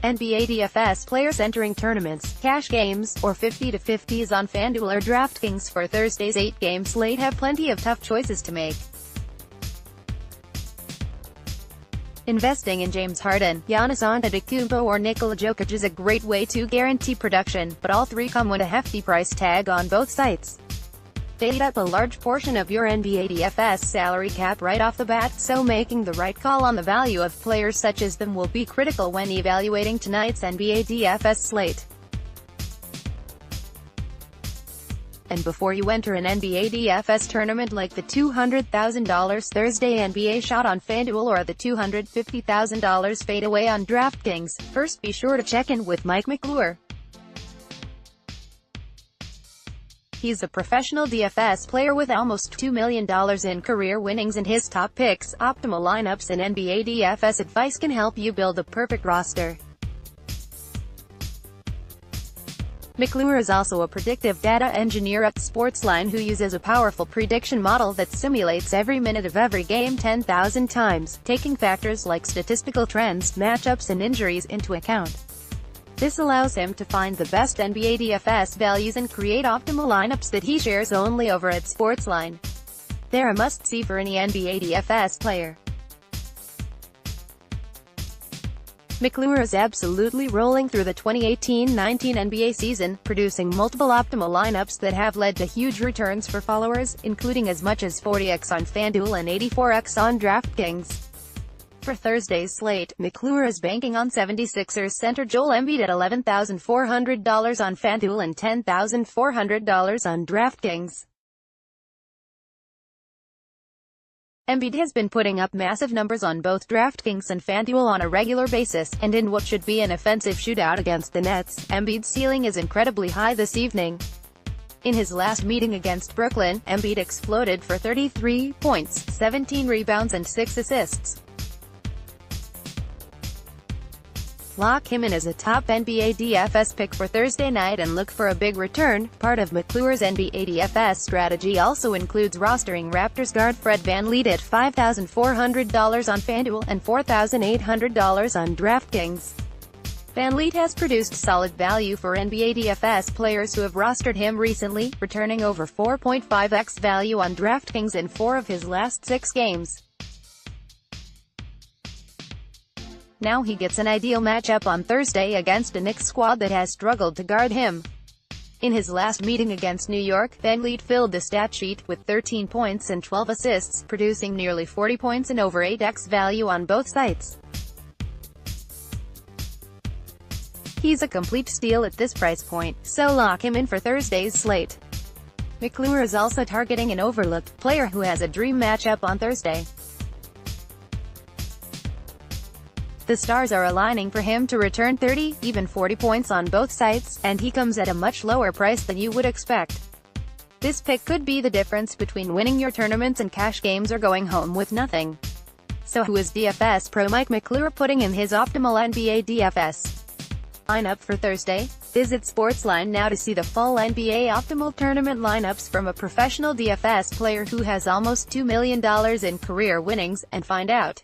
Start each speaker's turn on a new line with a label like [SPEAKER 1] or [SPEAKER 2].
[SPEAKER 1] NBA DFS players entering tournaments, cash games, or 50-50s on FanDuel or DraftKings for Thursday's 8-game slate have plenty of tough choices to make. Investing in James Harden, Giannis Antetokounmpo or Nikola Jokic is a great way to guarantee production, but all three come with a hefty price tag on both sites. They eat up a large portion of your NBA DFS salary cap right off the bat, so making the right call on the value of players such as them will be critical when evaluating tonight's NBA DFS slate. And before you enter an NBA DFS tournament like the $200,000 Thursday NBA shot on FanDuel or the $250,000 fadeaway on DraftKings, first be sure to check in with Mike McClure. He's a professional DFS player with almost $2 million in career winnings, and his top picks, optimal lineups, and NBA DFS advice can help you build the perfect roster. McClure is also a predictive data engineer at Sportsline who uses a powerful prediction model that simulates every minute of every game 10,000 times, taking factors like statistical trends, matchups, and injuries into account. This allows him to find the best NBA DFS values and create optimal lineups that he shares only over at Sportsline. They're a must-see for any NBA DFS player. McClure is absolutely rolling through the 2018-19 NBA season, producing multiple optimal lineups that have led to huge returns for followers, including as much as 40x on FanDuel and 84x on DraftKings. For Thursday's slate, McClure is banking on 76ers center Joel Embiid at $11,400 on FanDuel and $10,400 on DraftKings. Embiid has been putting up massive numbers on both DraftKings and FanDuel on a regular basis, and in what should be an offensive shootout against the Nets, Embiid's ceiling is incredibly high this evening. In his last meeting against Brooklyn, Embiid exploded for 33 points, 17 rebounds and 6 assists. Lock him in as a top NBA DFS pick for Thursday night and look for a big return. Part of McClure's NBA DFS strategy also includes rostering Raptors guard Fred VanVleet at $5,400 on FanDuel and $4,800 on DraftKings. VanVleet has produced solid value for NBA DFS players who have rostered him recently, returning over 4.5x value on DraftKings in 4 of his last 6 games. Now he gets an ideal matchup on Thursday against a Knicks squad that has struggled to guard him. In his last meeting against New York, VanVleet filled the stat sheet with 13 points and 12 assists, producing nearly 40 points and over 8x value on both sites. He's a complete steal at this price point, so lock him in for Thursday's slate. McClure is also targeting an overlooked player who has a dream matchup on Thursday. The stars are aligning for him to return 30, even 40 points on both sites, and he comes at a much lower price than you would expect. This pick could be the difference between winning your tournaments and cash games or going home with nothing. So who is DFS pro Mike McClure putting in his optimal NBA DFS lineup for Thursday? Visit Sportsline now to see the full NBA optimal tournament lineups from a professional DFS player who has almost $2 million in career winnings, and find out